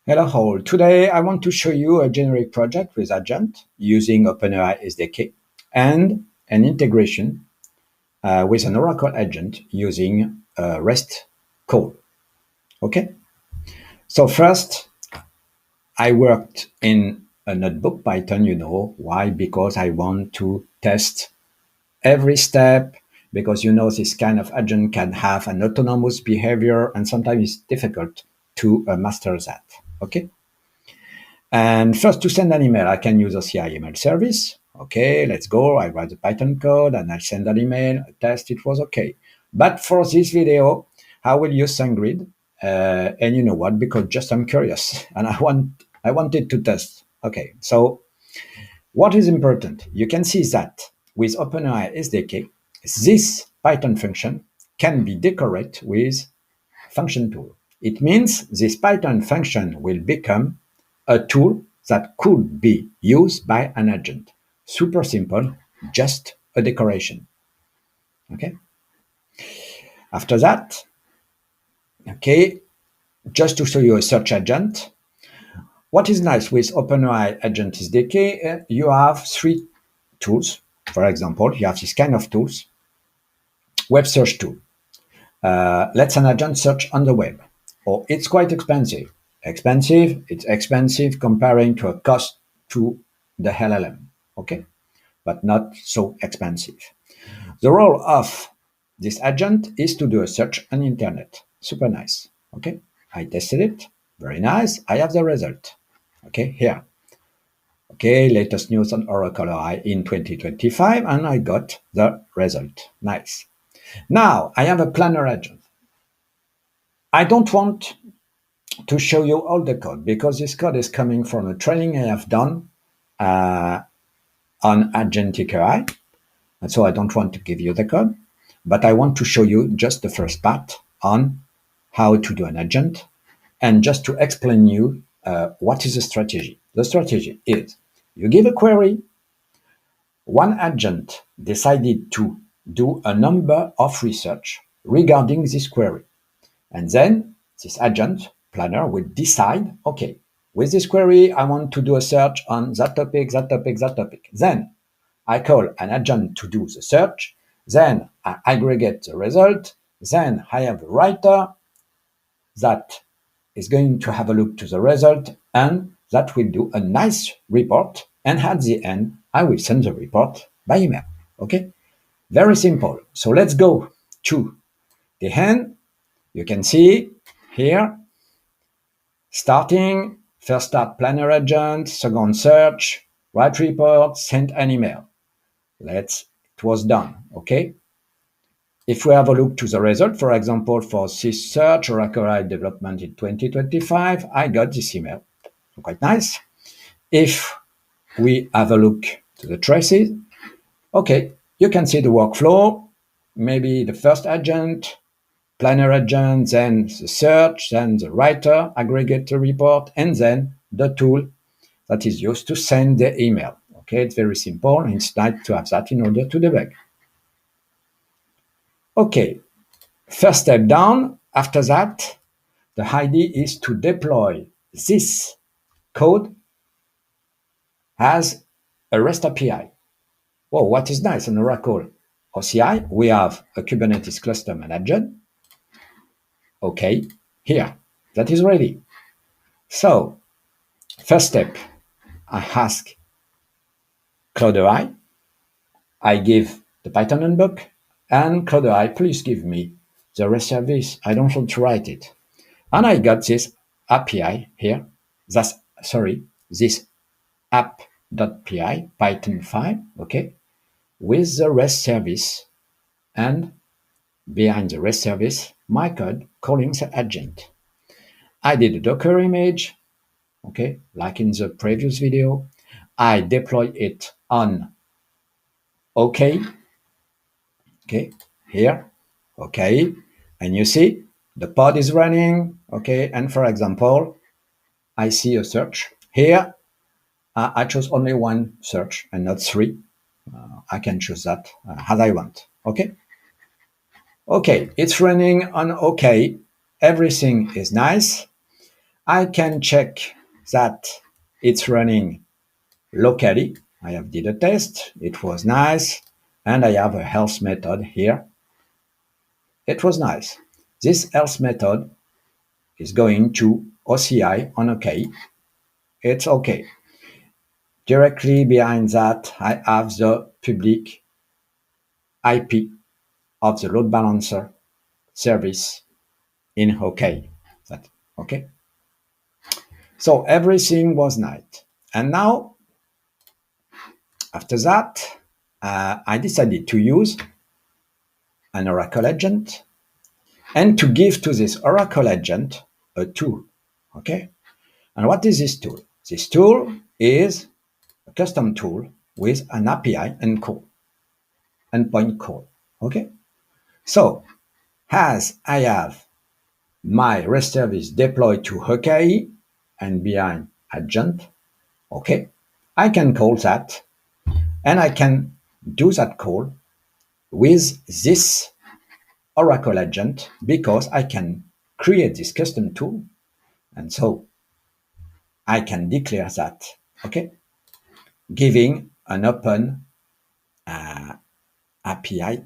Hello all. Today I want to show you a generic project with Agent using OpenAI SDK and an integration with an Oracle agent using REST code. Okay. So first, I worked in a notebook Python. Why? Because I want to test every step. Because this kind of agent can have an autonomous behavior, and sometimes it's difficult to master that. Okay. And first, to send an email, I can use a CI email service. Okay, let's go. I write the Python code and I send an email, test, it was okay. But for this video, I will use SendGrid. And you know what? Because just I'm curious and I wanted to test. Okay, so what is important? You can see that with OpenAI SDK, this Python function can be decorated with function tool. It means this Python function will become a tool that could be used by an agent. Super simple, just a decoration. Okay. After that, okay, just to show you a search agent. What is nice with OpenAI Agent SDK, you have three tools. For example, you have this kind of tools. Web search tool. Let's an agent search on the web. Or it's quite expensive. It's expensive comparing to a cost to the LLM. Okay. But not so expensive. The role of this agent is to do a search on internet. Super nice. Okay. I tested it. Very nice. I have the result. Okay. Here. Okay. Latest news on Oracle AI in 2025. And I got the result. Nice. Now I have a planner agent. I don't want to show you all the code because this code is coming from a training I have done on Agentic AI. And so I don't want to give you the code, but I want to show you just the first part on how to do an agent and just to explain you what is the strategy. The strategy is you give a query, one agent decided to do a number of research regarding this query. And then this agent planner will decide, okay, with this query, I want to do a search on that topic, that topic, that topic. Then I call an agent to do the search. Then I aggregate the result. Then I have a writer that is going to have a look to the result and that will do a nice report. And at the end, I will send the report by email. Okay? Very simple. So let's go to the end. You can see here, starting, first start planner agent, second search, write report, send an email. It was done, okay? If we have a look to the result, for example, for this search, Oracle AI development in 2025, I got this email. So quite nice. If we have a look to the traces, okay, you can see the workflow, maybe the first agent, planner agent, then the search, then the writer, aggregate the report, and then the tool that is used to send the email. Okay, it's very simple. It's nice to have that in order to debug. Okay, first step down. After that, the idea is to deploy this code as a REST API. Well, what is nice in Oracle OCI, we have a Kubernetes cluster manager. Okay, here, that is ready. So, first step, I ask Cloud AI, I give the Python handbook, and Cloud AI, please give me the REST service. I don't want to write it. And I got this API here. This app.py Python file, okay, with the REST service, and behind the REST service, my code calling the agent. I did a Docker image, okay, like in the previous video. I deploy it on OK, okay, here, okay, and you see the pod is running, okay, and for example, I see a search here. I chose only one search and not three. I can choose that as I want. Okay. Okay. It's running on OK. Everything is nice. I can check that it's running locally. I have did a test. It was nice. And I have a health method here. It was nice. This health method is going to OCI on OK. It's OK. Directly behind that, I have the public IP of the load balancer service in OK. That OK. So everything was nice. And now, after that, I decided to use an Oracle agent and to give to this Oracle agent a tool. Okay. And what is this tool? This tool is a custom tool with an API and call, endpoint call. Okay. So as I have my REST service deployed to OKI and behind agent, okay, I can call that and I can do that call with this Oracle agent because I can create this custom tool. And so I can declare that, okay, giving an open API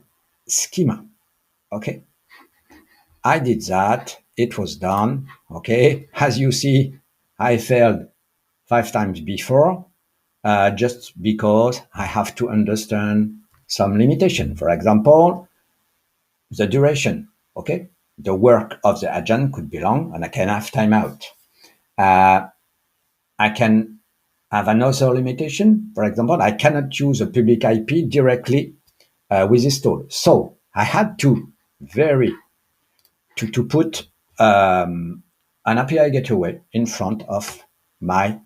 schema. Okay. I did that. It was done. Okay. As you see, I failed 5 times before, just because I have to understand some limitation. For example, the duration. Okay. The work of the agent could be long and I can have timeout. I can have another limitation. For example, I cannot use a public IP directly with this tool. So I had to put an API gateway in front of my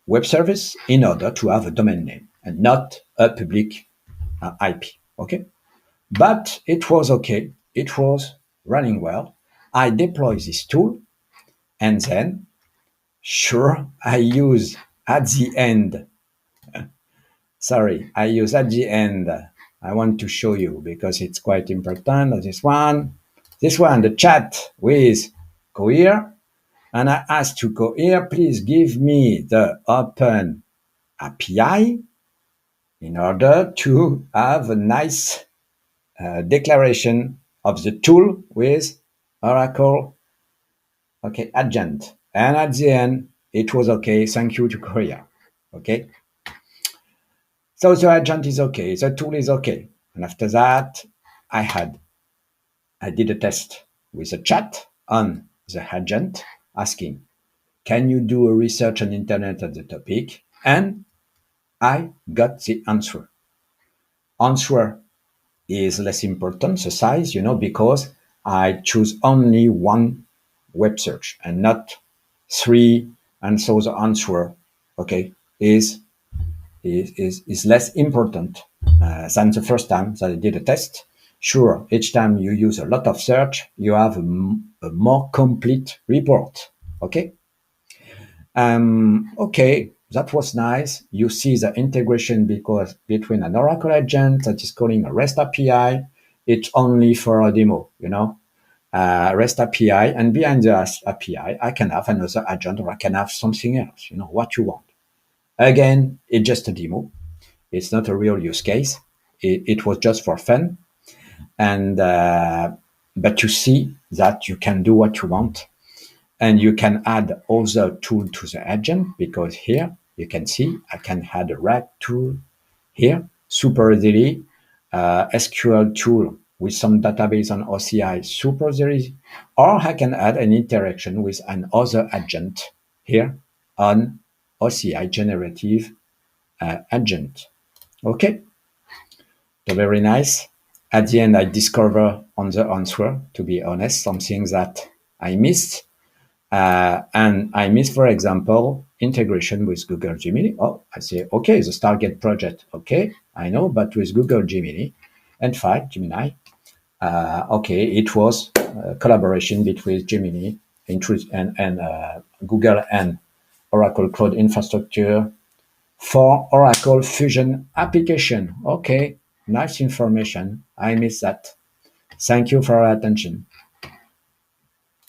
web service in order to have a domain name and not a public IP. Okay, but it was okay. It was running well. I deploy this tool, and then sure I use at the end. Sorry, I use at the end. I want to show you because it's quite important. This one, the chat with Cohere. And I asked to Cohere, please give me the open API in order to have a nice declaration of the tool with Oracle agent. And at the end, it was okay. Thank you to Cohere. Okay. So the agent is okay, the tool is okay. And after that, I did a test with a chat on the agent asking, can you do a research on internet on the topic? And I got the answer. Answer is less important, the size, because I choose only one web search and not three. And so the answer, okay, is less important than the first time that I did a test. Sure, each time you use a lot of search, you have a more complete report. Okay. Okay, that was nice. You see the integration because between an Oracle agent that is calling a REST API. It's only for a demo, REST API, and behind the REST API, I can have another agent or I can have something else, what you want. Again, it's just a demo. It's not a real use case. It was just for fun. And but you see that you can do what you want. And you can add other tool to the agent because here you can see I can add a RAG tool here, super easily, SQL tool with some database on OCI, super easy, or I can add an interaction with another agent here on OCI Generative Agent. Okay, so very nice. At the end, I discover on the answer, to be honest, something that I missed. And I missed, for example, integration with Google Gemini. Oh, I say, okay, the Stargate project. Okay, I know, but with Google Gemini, in fact, Gemini, okay, it was a collaboration between Gemini and Google and Oracle Cloud Infrastructure for Oracle Fusion application. Okay, nice information. I missed that. Thank you for your attention.